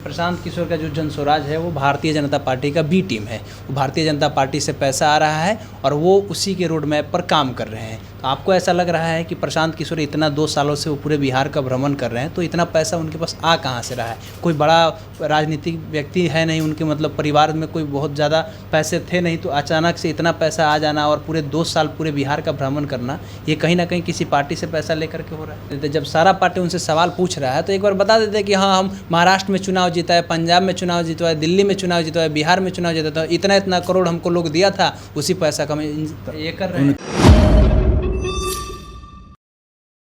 प्रशांत किशोर का जो जन स्वराज है वो भारतीय जनता पार्टी का बी टीम है। वो भारतीय जनता पार्टी से पैसा आ रहा है और वो उसी के रोड मैप पर काम कर रहे हैं। तो आपको ऐसा लग रहा है कि प्रशांत किशोर इतना 2 सालों से वो पूरे बिहार का भ्रमण कर रहे हैं, तो इतना पैसा उनके पास आ कहाँ से रहा है? कोई बड़ा राजनीतिक व्यक्ति है नहीं, उनके मतलब परिवार में कोई बहुत ज़्यादा पैसे थे नहीं, तो अचानक से इतना पैसा आ जाना और पूरे 2 साल पूरे बिहार का भ्रमण करना, ये कहीं ना कहीं किसी पार्टी से पैसा लेकर के हो रहा है। जब सारा पार्टी उनसे सवाल पूछ रहा है तो एक बार बता देते कि हाँ, हम महाराष्ट्र में चुनाव जीता है, पंजाब में चुनाव जीता है, दिल्ली में चुनाव जीता है, बिहार में चुनाव जीता है, इतना इतना करोड़ हमको लोग दिया था, उसी पैसा का ये कर रहे हैं।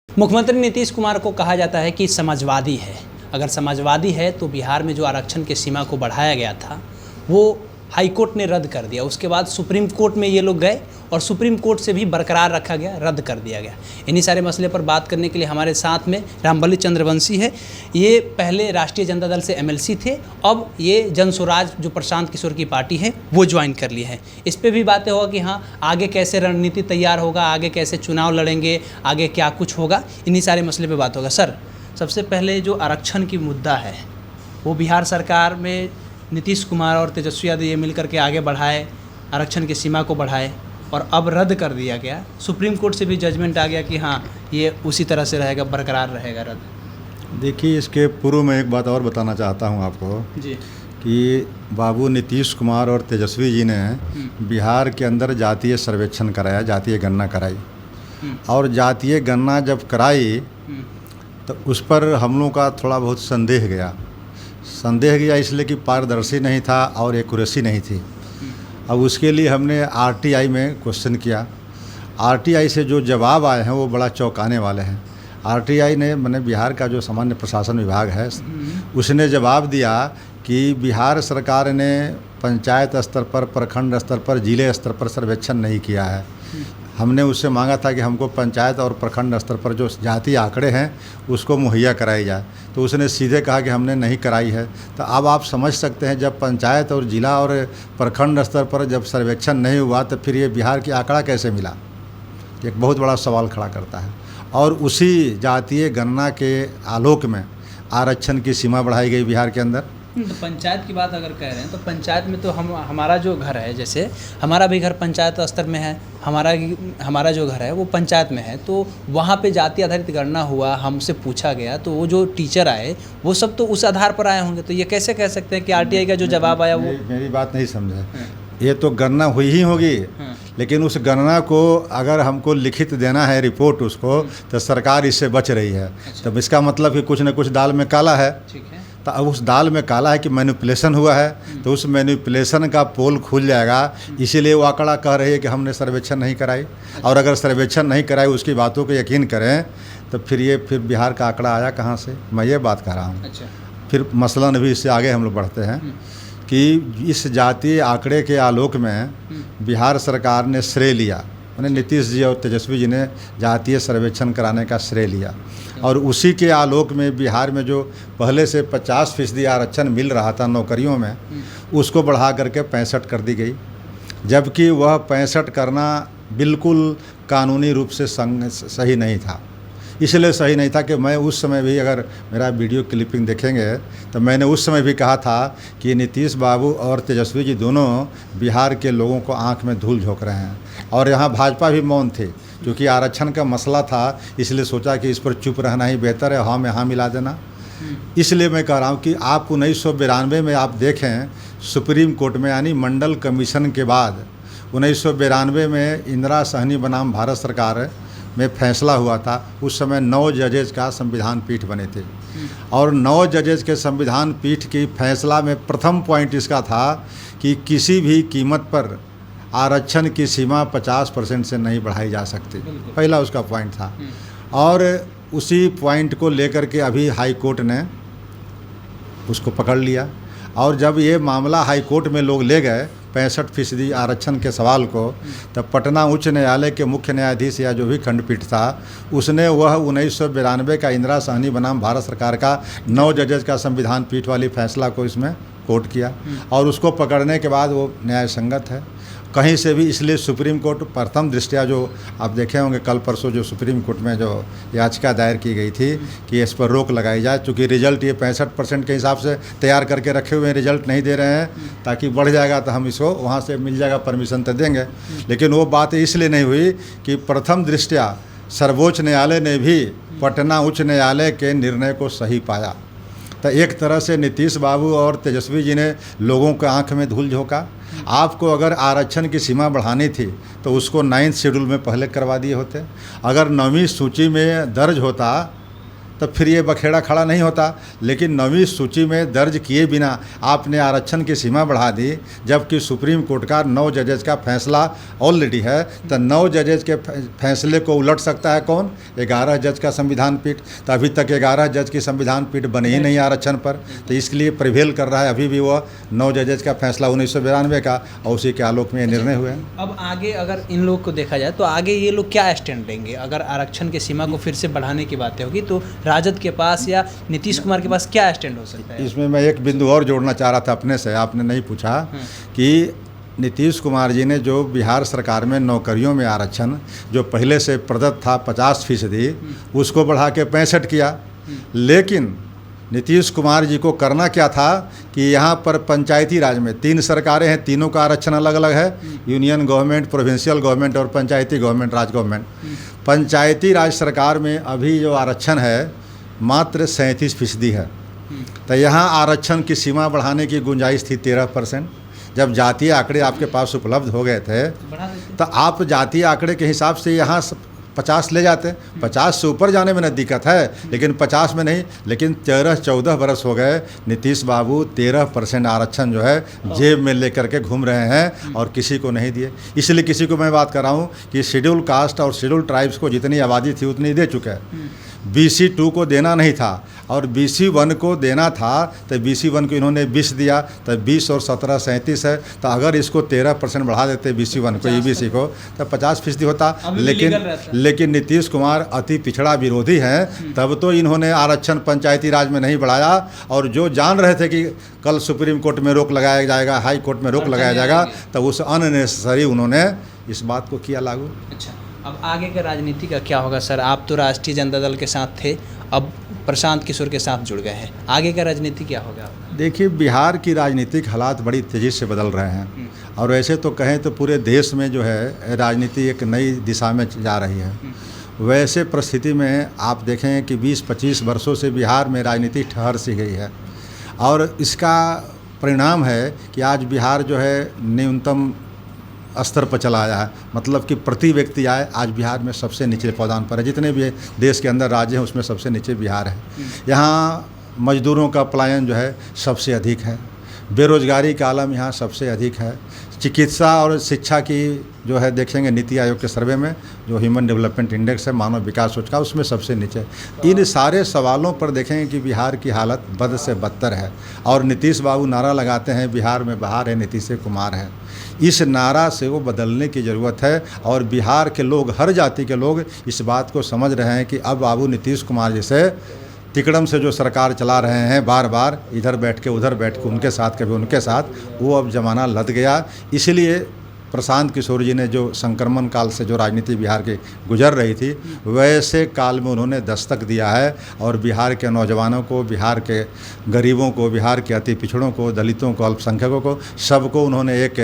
मुख्यमंत्री नीतीश कुमार को कहा जाता है कि समाजवादी है। अगर समाजवादी है तो बिहार में जो आरक्षण की सीमा को बढ़ाया गया था वो हाई कोर्ट ने रद्द कर दिया। उसके बाद सुप्रीम कोर्ट में ये लोग गए और सुप्रीम कोर्ट से भी बरकरार रखा गया, रद्द कर दिया गया। इन्हीं सारे मसले पर बात करने के लिए हमारे साथ में रामबली चंद्रवंशी है। ये पहले राष्ट्रीय जनता दल से एमएलसी थे, अब ये जन स्वराज जो प्रशांत किशोर की पार्टी है वो ज्वाइन कर लिए हैं। इस पर भी बातें होगा कि हाँ, आगे कैसे रणनीति तैयार होगा, आगे कैसे चुनाव लड़ेंगे, आगे क्या कुछ होगा, इन्हीं सारे मसले पर बात होगा। सर, सबसे पहले जो आरक्षण की मुद्दा है वो बिहार सरकार में नीतीश कुमार और तेजस्वी यादव ये मिलकर के आगे बढ़ाए, आरक्षण की सीमा को बढ़ाए और अब रद्द कर दिया गया। सुप्रीम कोर्ट से भी जजमेंट आ गया कि हाँ, ये उसी तरह से रहेगा, बरकरार रहेगा रद्द। देखिए, इसके पूर्व में एक बात और बताना चाहता हूँ आपको जी कि बाबू नीतीश कुमार और तेजस्वी जी ने बिहार के अंदर जातीय सर्वेक्षण कराया, जातीय गणना कराई और जातीय गणना जब कराई तो उस पर हम लोगों का थोड़ा बहुत संदेह गया इसलिए कि पारदर्शी नहीं था और एक्यूरेसी नहीं थी। अब उसके लिए हमने आरटीआई में क्वेश्चन किया। आरटीआई से जो जवाब आए हैं वो बड़ा चौंकाने वाले हैं। आरटीआई ने मैंने बिहार का जो सामान्य प्रशासन विभाग है उसने जवाब दिया कि बिहार सरकार ने पंचायत स्तर पर, प्रखंड स्तर पर, जिले स्तर पर सर्वेक्षण नहीं किया है। हमने उससे मांगा था कि हमको पंचायत और प्रखंड स्तर पर जो जातीय आंकड़े हैं उसको मुहैया कराई जाए, तो उसने सीधे कहा कि हमने नहीं कराई है। तो अब आप समझ सकते हैं, जब पंचायत और जिला और प्रखंड स्तर पर जब सर्वेक्षण नहीं हुआ तो फिर ये बिहार की आंकड़ा कैसे मिला, एक बहुत बड़ा सवाल खड़ा करता है। और उसी जातीय गणना के आलोक में आरक्षण की सीमा बढ़ाई गई बिहार के अंदर। तो पंचायत की बात अगर कह रहे हैं तो पंचायत में तो हमारा जो घर है, जैसे हमारा भी घर पंचायत स्तर में है, हमारा जो घर है वो पंचायत में है, तो वहाँ पे जाति आधारित गणना हुआ, हमसे पूछा गया, तो वो जो टीचर आए वो सब तो उस आधार पर आए होंगे। तो ये कैसे कह सकते हैं कि आरटीआई का जो जवाब आया वो मेरी बात नहीं समझे। ये तो गणना हुई ही होगी, लेकिन उस गणना को अगर हमको लिखित देना है रिपोर्ट उसको, तो सरकार इससे बच रही है। तब इसका मतलब कि कुछ न कुछ दाल में काला है। ठीक है, तो अब उस दाल में काला है कि मैनिपुलेशन हुआ है, तो उस मैनिपुलेशन का पोल खुल जाएगा। इसीलिए वो आंकड़ा कह रही है कि हमने सर्वेक्षण नहीं कराई। और अगर सर्वेक्षण नहीं कराई, उसकी बातों को यकीन करें, तो फिर बिहार का आंकड़ा आया कहाँ से, मैं ये बात कर रहा हूँ। अच्छा। फिर मसलन भी इससे आगे हम लोग बढ़ते हैं कि इस जातीय आंकड़े के आलोक में बिहार सरकार ने श्रेय लिया, मैंने नीतीश जी और तेजस्वी जी ने जातीय सर्वेक्षण कराने का श्रेय लिया। और उसी के आलोक में बिहार में जो पहले से 50% आरक्षण मिल रहा था नौकरियों में, उसको बढ़ा करके 65 कर दी गई, जबकि वह 65 करना बिल्कुल कानूनी रूप से सही नहीं था। इसलिए सही नहीं था कि मैं उस समय भी, अगर मेरा वीडियो क्लिपिंग देखेंगे तो मैंने उस समय भी कहा था कि नीतीश बाबू और तेजस्वी जी दोनों बिहार के लोगों को आंख में धूल झोंक रहे हैं। और यहाँ भाजपा भी मौन थे, क्योंकि आरक्षण का मसला था, इसलिए सोचा कि इस पर चुप रहना ही बेहतर है, हम यहाँ मिला देना। इसलिए मैं कह रहा हूँ कि आप 1992 में आप देखें सुप्रीम कोर्ट में, यानी मंडल कमीशन के बाद 1992 में इंदिरा सहनी बनाम भारत सरकार में फैसला हुआ था। उस समय 9 जजेज का संविधान पीठ बने थे और 9 जजेज के संविधान पीठ की फैसला में प्रथम पॉइंट इसका था कि किसी भी कीमत पर आरक्षण की सीमा 50% से नहीं बढ़ाई जा सकती। पहला उसका पॉइंट था। और उसी पॉइंट को लेकर के अभी हाई कोर्ट ने उसको पकड़ लिया। और जब ये मामला हाई कोर्ट में लोग ले गए 65% आरक्षण के सवाल को, तब पटना उच्च न्यायालय के मुख्य न्यायाधीश या जो भी खंडपीठ था, उसने वह 1992 का इंदिरा सहनी बनाम भारत सरकार का 9 जजेज का संविधान पीठ वाली फैसला को इसमें कोर्ट किया और उसको पकड़ने के बाद वो न्याय संगत है। कहीं से भी, इसलिए सुप्रीम कोर्ट प्रथम दृष्टया जो आप देखे होंगे कल परसों जो सुप्रीम कोर्ट में जो याचिका दायर की गई थी कि इस पर रोक लगाई जाए, चूँकि रिजल्ट ये 65% के हिसाब से तैयार करके रखे हुए हैं, रिजल्ट नहीं दे रहे हैं, ताकि बढ़ जाएगा तो हम इसको वहाँ से मिल जाएगा परमिशन तो देंगे। लेकिन वो बात इसलिए नहीं हुई कि प्रथम दृष्टया सर्वोच्च न्यायालय ने भी पटना उच्च न्यायालय के निर्णय को सही पाया। तो एक तरह से नीतीश बाबू और तेजस्वी जी ने लोगों के आंख में धूल झोंका। आपको अगर आरक्षण की सीमा बढ़ानी थी तो उसको 9th शेड्यूल में पहले करवा दिए होते। अगर 9वीं सूची में दर्ज होता तो फिर ये बखेड़ा खड़ा नहीं होता। लेकिन 9वीं सूची में दर्ज किए बिना आपने आरक्षण की सीमा बढ़ा दी, जबकि सुप्रीम कोर्ट का 9 जजेज का फैसला ऑलरेडी है। तो 9 जजेज के फैसले को उलट सकता है कौन? 11 जज का संविधान पीठ। तो अभी तक 11 जज की संविधान पीठ बनी ही नहीं आरक्षण पर, तो इसके लिए प्रिवेल कर रहा है अभी भी वह 9 जजेज का फैसला 1992 का, और उसी के आलोक में ये निर्णय हुए हैं। अब आगे अगर इन लोग को देखा जाए तो आगे ये लोग क्या स्टैंड लेंगे? अगर आरक्षण की सीमा को फिर से बढ़ाने की बातें होगी तो राजद के पास या नीतीश कुमार के पास क्या स्टैंड हो सकता है? इसमें मैं एक बिंदु और जोड़ना चाह रहा था अपने से, आपने नहीं पूछा, कि नीतीश कुमार जी ने जो बिहार सरकार में नौकरियों में आरक्षण जो पहले से प्रदत्त था 50%, उसको बढ़ा के 65 किया। लेकिन नीतीश कुमार जी को करना क्या था कि यहाँ पर पंचायती राज में 3 सरकारें हैं, तीनों का आरक्षण अलग अलग है, यूनियन गवर्नमेंट, प्रोविंशियल गवर्नमेंट और पंचायती गवर्नमेंट, राज गवर्नमेंट। पंचायती राज सरकार में अभी जो आरक्षण है मात्र 37% है। तो यहाँ आरक्षण की सीमा बढ़ाने की गुंजाइश थी 13%। जब जातीय आंकड़े आपके पास उपलब्ध हो गए थे तो आप जातीय आंकड़े के हिसाब से यहाँ 50 ले जाते। 50 से ऊपर जाने में न दिक्कत है, लेकिन 50 में नहीं। लेकिन 13-14 बरस हो गए, नीतीश बाबू 13% आरक्षण जो है जेब में लेकर के घूम रहे हैं और किसी को नहीं दिए। इसलिए किसी को मैं बात कर रहा हूँ कि शेड्यूल कास्ट और शेड्यूल ट्राइब्स को जितनी आबादी थी उतनी दे चुके हैं। BC2 को देना नहीं था और BC1 को देना था, तो BC1 को इन्होंने 20 दिया, तो 20 और 17 37 है। तो अगर इसको 13% बढ़ा देते BC1 को, EBC को, तो 50% होता। लेकिन नीतीश कुमार अति पिछड़ा विरोधी हैं, तब तो इन्होंने आरक्षण पंचायती राज में नहीं बढ़ाया। और जो जान रहे थे कि कल सुप्रीम कोर्ट में रोक लगाया जाएगा, हाई कोर्ट में रोक लगाया जाएगा, तो उस अननेसेसरी उन्होंने इस बात को किया लागू। अच्छा, अब आगे का राजनीति का क्या होगा सर? आप तो राष्ट्रीय जनता दल के साथ थे, अब प्रशांत किशोर के साथ जुड़ गए हैं, आगे का राजनीति क्या होगा? देखिए, बिहार की राजनीतिक हालात बड़ी तेज़ी से बदल रहे हैं, और ऐसे तो कहें तो पूरे देश में जो है राजनीति एक नई दिशा में जा रही है। वैसे परिस्थिति में आप देखें कि 20-25 वर्षों से बिहार में राजनीति ठहर सी गई है, और इसका परिणाम है कि आज बिहार जो है न्यूनतम स्तर पर चला आया है। मतलब कि प्रति व्यक्ति आय आज बिहार में सबसे नीचे पौधान पर है। जितने भी देश के अंदर राज्य हैं उसमें सबसे नीचे बिहार है। यहाँ मजदूरों का पलायन जो है सबसे अधिक है, बेरोजगारी का आलम यहाँ सबसे अधिक है। चिकित्सा और शिक्षा की जो है देखेंगे नीति आयोग के सर्वे में, जो ह्यूमन डेवलपमेंट इंडेक्स है, मानव विकास सूचकांक, उसमें सबसे नीचे। इन सारे सवालों पर देखेंगे कि बिहार की हालत बद से बदतर है। और नीतीश बाबू नारा लगाते हैं बिहार में बहार है, नीतीश कुमार है। इस नारा से वो बदलने की ज़रूरत है, और बिहार के लोग, हर जाति के लोग इस बात को समझ रहे हैं कि अब बाबू नीतीश कुमार जैसे तिकड़म से जो सरकार चला रहे हैं, बार बार इधर बैठ के उधर बैठ के उनके साथ, कभी उनके साथ, वो अब ज़माना लद गया। इसलिए प्रशांत किशोर जी ने जो संक्रमण काल से जो राजनीति बिहार की गुजर रही थी, वैसे काल में उन्होंने दस्तक दिया है, और बिहार के नौजवानों को, बिहार के गरीबों को, बिहार के अति पिछड़ों को, दलितों को, अल्पसंख्यकों को, सबको उन्होंने एक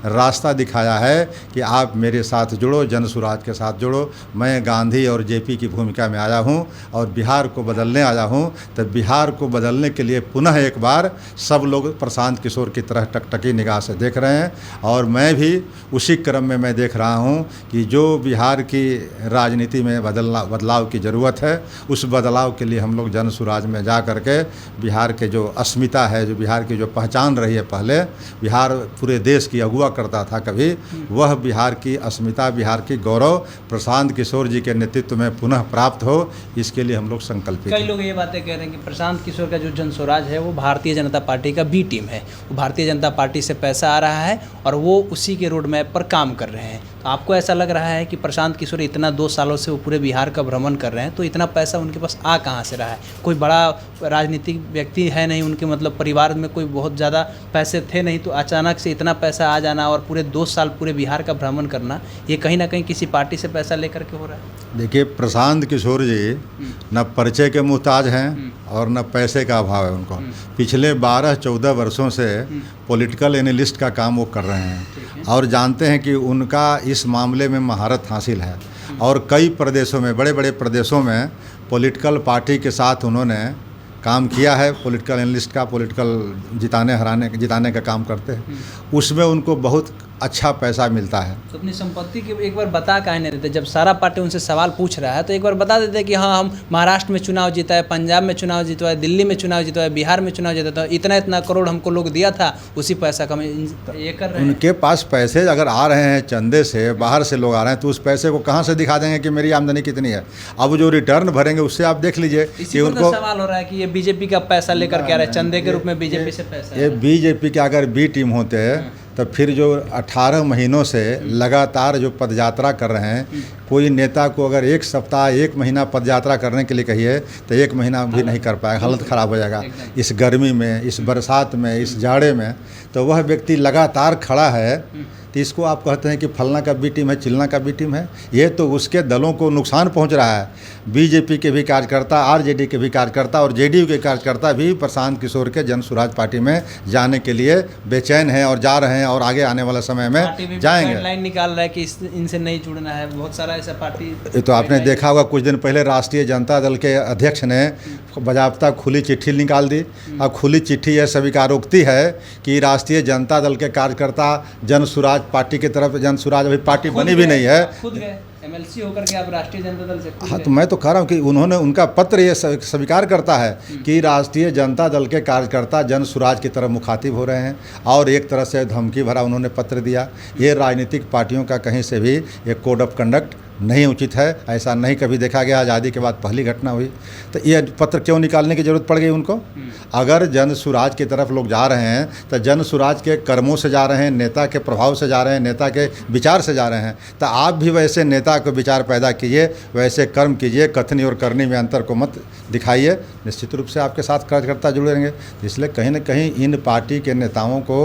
रास्ता दिखाया है कि आप मेरे साथ जुड़ो, जन सुराज के साथ जुड़ो। मैं गांधी और JP की भूमिका में आया हूँ और बिहार को बदलने आया हूँ। तो बिहार को बदलने के लिए पुनः एक बार सब लोग प्रशांत किशोर की तरह टकटकी निगाह से देख रहे हैं, और मैं भी उसी क्रम में मैं देख रहा हूं कि जो बिहार की राजनीति में बदलाव की ज़रूरत है, उस बदलाव के लिए हम लोग जन सुराज में जा कर के बिहार के जो अस्मिता है, जो बिहार की जो पहचान रही है, पहले बिहार पूरे देश की अगुवा करता था कभी, वह बिहार की अस्मिता, बिहार की गौरव प्रशांत किशोर जी के नेतृत्व में पुनः प्राप्त हो, इसके लिए हम लोग संकल्पित हैं। कई लोग ये बातें कह रहे हैं कि प्रशांत किशोर का जो जन स्वराज है वो भारतीय जनता पार्टी का B टीम है, वो भारतीय जनता पार्टी से पैसा आ रहा है और वो उसी के रोड रोड मैप पर काम कर रहे हैं। तो आपको ऐसा लग रहा है कि प्रशांत किशोर इतना 2 सालों से वो पूरे बिहार का भ्रमण कर रहे हैं, तो इतना पैसा उनके पास आ कहाँ से रहा है? कोई बड़ा राजनीतिक व्यक्ति है नहीं, उनके मतलब परिवार में कोई बहुत ज़्यादा पैसे थे नहीं, तो अचानक से इतना पैसा आ जाना और पूरे 2 साल पूरे बिहार का भ्रमण करना, ये कहीं ना कहीं किसी पार्टी से पैसा लेकर के हो रहा है? देखिए, प्रशांत किशोर जी न परिचय के मुहताज हैं और न पैसे का अभाव है उनको। पिछले 12-14 वर्षों से पॉलिटिकल एनालिस्ट का काम वो कर रहे हैं और जानते हैं कि उनका इस मामले में महारत हासिल है। और कई प्रदेशों में, बड़े बड़े प्रदेशों में पॉलिटिकल पार्टी के साथ उन्होंने काम किया है। पॉलिटिकल एनालिस्ट का, पॉलिटिकल जिताने का काम करते हैं, उसमें उनको बहुत अच्छा पैसा मिलता है। तो अपनी संपत्ति के एक बार बता काहे नहीं देते? जब सारा पार्टी उनसे सवाल पूछ रहा है तो एक बार बता देते कि हाँ, हम महाराष्ट्र में चुनाव जीता है, पंजाब में चुनाव जीता है, दिल्ली में चुनाव जीता है, बिहार में चुनाव जीता है, इतना करोड़ हमको लोग दिया था, उसी पैसा का ये कर रहे हैं। उनके पास पैसे अगर आ रहे हैं चंदे से, बाहर से लोग आ रहे हैं, तो उस पैसे को कहाँ से दिखा देंगे कि मेरी आमदनी कितनी है? अब जो रिटर्न भरेंगे उससे आप देख लीजिए कि उनको सवाल हो रहा है कि ये बीजेपी का पैसा लेकर के आ रहे हैं, चंदे के रूप में बीजेपी से पैसा। ये बीजेपी के अगर बी टीम होते हैं तो फिर जो 18 महीनों से लगातार जो पदयात्रा कर रहे हैं, कोई नेता को अगर 1 सप्ताह 1 महीना पदयात्रा करने के लिए कहिए तो 1 महीना भी नहीं कर पाएगा, हालत ख़राब हो जाएगा। इस गर्मी में, इस बरसात में, इस जाड़े में, तो वह व्यक्ति लगातार खड़ा है। तो इसको आप कहते हैं कि फलना का बी टीम है, चिलना का बी टीम है। ये तो उसके दलों को नुकसान पहुंच रहा है। बीजेपी के भी कार्यकर्ता, आरजेडी के भी कार्यकर्ता और जेडीयू के कार्यकर्ता भी प्रशांत किशोर के जन सुराज पार्टी में जाने के लिए बेचैन हैं और जा रहे हैं और आगे आने वाले समय में जाएंगे। लाइन निकाल रहा है कि इनसे नहीं जुड़ना है, बहुत सारा ऐसा पार्टी। ये तो आपने देखा होगा, कुछ दिन पहले राष्ट्रीय जनता दल के अध्यक्ष ने बाज़ाब्ता खुली चिट्ठी निकाल दी। अब खुली चिट्ठी यह स्वीकारोक्ति है कि राष्ट्रीय जनता दल के कार्यकर्ता जन सुराज पार्टी की तरफ, जन सुराज अभी पार्टी बनी भी नहीं है, खुद गए एमएलसी होकर के आप राष्ट्रीय जनता दल से। हाँ, तो मैं तो कह रहा हूँ कि उनका पत्र ये स्वीकार करता है कि राष्ट्रीय जनता दल के कार्यकर्ता जन सुराज की तरफ मुखातिब हो रहे हैं और एक तरह से धमकी भरा उन्होंने पत्र दिया। ये राजनीतिक पार्टियों का कहीं से भी एक कोड ऑफ कंडक्ट नहीं उचित है, ऐसा नहीं कभी देखा गया। आज़ादी के बाद पहली घटना हुई, तो ये पत्र क्यों निकालने की ज़रूरत पड़ गई उनको? अगर जन सुराज की तरफ लोग जा रहे हैं तो जन सुराज के कर्मों से जा रहे हैं, नेता के प्रभाव से जा रहे हैं, नेता के विचार से जा रहे हैं, तो आप भी वैसे नेता को विचार पैदा कीजिए, वैसे कर्म कीजिए। कथनी और करनी में अंतर को मत दिखाइए, निश्चित रूप से आपके साथ कार्यकर्ता जुड़े रहेंगे। इसलिए कहीं ना कहीं इन पार्टी के नेताओं को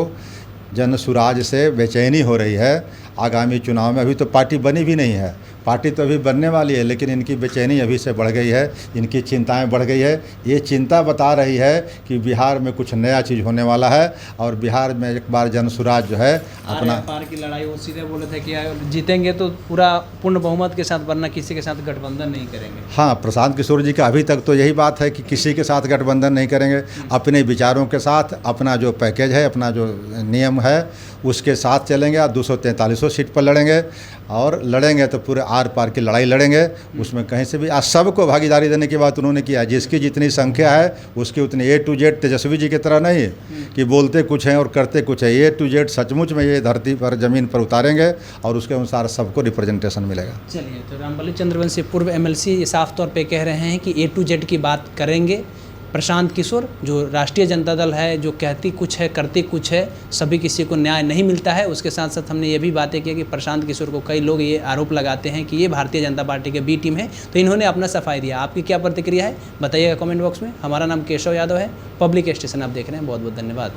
जन सुराज से बेचैनी हो रही है। आगामी चुनाव में अभी तो पार्टी बनी भी नहीं है, पार्टी तो अभी बनने वाली है, लेकिन इनकी बेचैनी अभी से बढ़ गई है, इनकी चिंताएं बढ़ गई है। ये चिंता बता रही है कि बिहार में कुछ नया चीज़ होने वाला है और बिहार में एक बार जन सुराज जो है अपना पार की लड़ाई, वो सीधे बोले थे कि जीतेंगे तो पूरा पूर्ण बहुमत के साथ, वरना किसी के साथ गठबंधन नहीं करेंगे। हाँ, प्रशांत किशोर जी का अभी तक तो यही बात है कि किसी के साथ गठबंधन नहीं करेंगे, अपने विचारों के साथ, अपना जो पैकेज है, अपना जो नियम है उसके साथ चलेंगे और 243 सीट पर लड़ेंगे और लड़ेंगे तो पूरे आर पार की लड़ाई लड़ेंगे। उसमें कहीं से भी आज सबको भागीदारी देने की बात उन्होंने किया। जिसकी जितनी संख्या है उसकी उतनी A to Z, Tejashwi ji की तरह नहीं कि बोलते कुछ हैं और करते कुछ है। A to Z सचमुच में ये धरती पर, ज़मीन पर उतारेंगे और उसके अनुसार सबको रिप्रेजेंटेशन मिलेगा। चलिए, तो रामबली चंद्रवंशी पूर्व MLC साफ तौर पे कह रहे हैं कि A to Z की बात करेंगे। प्रशांत किशोर जो राष्ट्रीय जनता दल है, जो कहती कुछ है करती कुछ है, सभी किसी को न्याय नहीं मिलता है। उसके साथ साथ हमने ये भी बातें की कि प्रशांत किशोर को कई लोग ये आरोप लगाते हैं कि ये भारतीय जनता पार्टी के बी टीम है, तो इन्होंने अपना सफाई दिया। आपकी क्या प्रतिक्रिया है बताइएगा कमेंट बॉक्स में। हमारा नाम केशव यादव है, पब्लिक स्टेशन आप देख रहे हैं। बहुत बहुत धन्यवाद।